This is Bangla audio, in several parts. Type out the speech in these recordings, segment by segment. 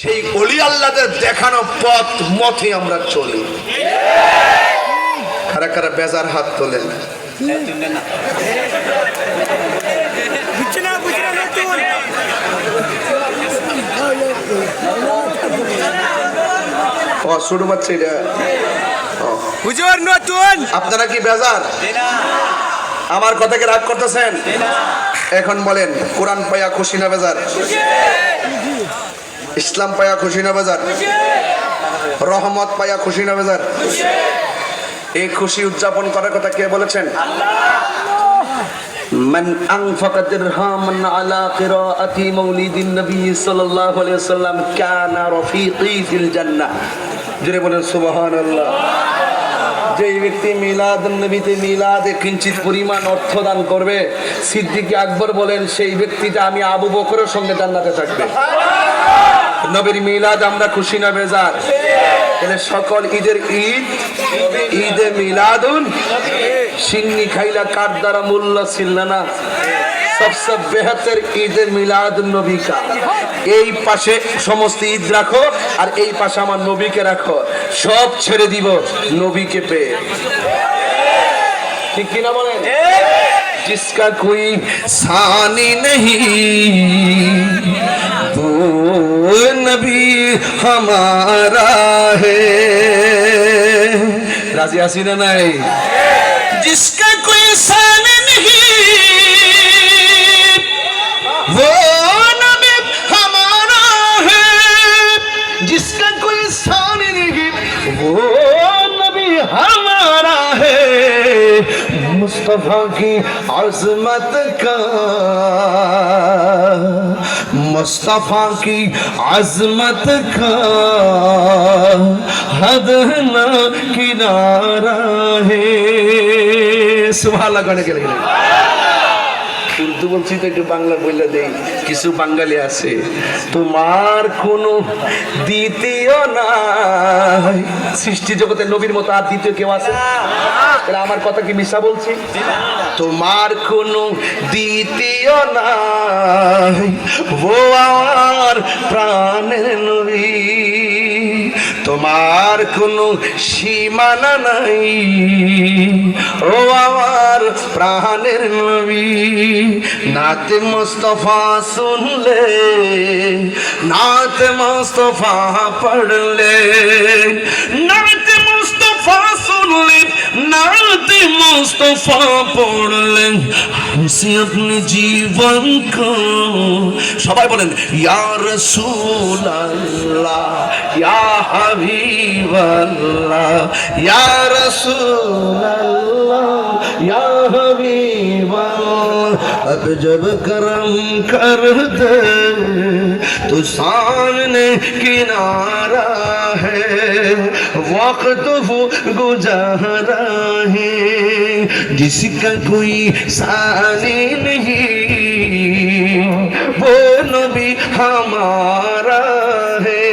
সেই ওলি আল্লাহদের দেখানো পথ মতে আমরা চলি। কারা কারা বেজার হাত তোলেন? ছোট বাচ্চা এটা আপনারা কি বেজার? আমার কথাকে রাগ করতেছেন? এখন বলেন, কোরআন পাইয়া খুশি না বেজার? ইসলাম পাইয়া খুশি না বেজার? রহমত পাইয়া খুশি না বেজার? এই খুশি উদযাপন করার কথা কে বলেছেন? মান আনফাকা দিরহামান আলা কিরাআতি মাউলিদিন নবী সাল্লাল্লাহু আলাইহি ওয়াসাল্লাম কানা রাফিকি ফিল জান্নাহ। জোরে বলেন সুবহানাল্লাহ। যে ব্যক্তি মিলাদ নবীতে মিলাদে কিঞ্চিত পরিমাণ অর্থ দান করবে, সিদ্দিক আকবর বলেন সেই ব্যক্তিটা আমি আবু বকরের সঙ্গে জান্নাতে থাকবে। নবীর মিলাদ আমরা খুশি না বেজার? তাহলে সকল ঈদের ঈদ ঈদে মিলাদুন সিন্নি খাইলা কার দ্বারা মূল্য ছিল না। সবচেয়ে বেহতর ঈদে মিলাদ নবী কা। এই পাশে সমস্ত ঈদ রাখো আর এই পাশে আমার নবীকে রাখো, সব ছেড়ে দিব নবীকে পেয়ে। ঠিক কিনা বলেন? जिसका कोई सानी नहीं वो नबी हमारा है। राजी हसीना नहीं। जिसका कोई सानी नहीं वो नबी हमारा है। जिसका कोई सानी नहीं वो नबी हमारा है। मुस्तफा की अज़मत का, मुस्तफा की अज़मत का हद न किनारा है। सुभान अल्लाह कहने के लिए উর্দু বলছি তো একটু বাংলা বললে দেই। কিছু বাঙালি আছে, তোমার কোনো দ্বিতীয় নাই। সৃষ্টি জগতে নবীর মতো আর দ্বিতীয় কেউ আছে? আমার কথা কি মিশা বলছি? তোমার কোনো দ্বিতীয় নাই, ও আমার প্রাণের নবী। তোমার কোনো সীমানা নাই, ও আমার প্রাণের নবী। নাতে মুস্তফা শুনলে, নাতে মুস্তফা পড়লে, নাতে মুস্তফা শুনলে, नाते मुस्तफा पढ़ ले हमसे अपने जीवन को। सबाई बोलें या रसूल अल्लाह या हबीब अल्लाह या रसूल अल्लाह या हबीब अल्लाह। अब जब करम कर दे तो सामने किनारा है, वक्त वो गुजारा है। जिसका कोई सानी नहीं वो नबी हमारा है।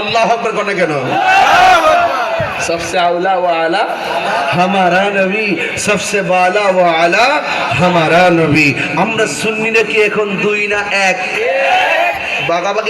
अल्लाह अकबर करने के नाम सबसे आला व आला हमारा नबी, सबसे बाला व आला हमारा नबी। আমরা সুন্নি নাকি এখন দুই না এক? বাগাবাগি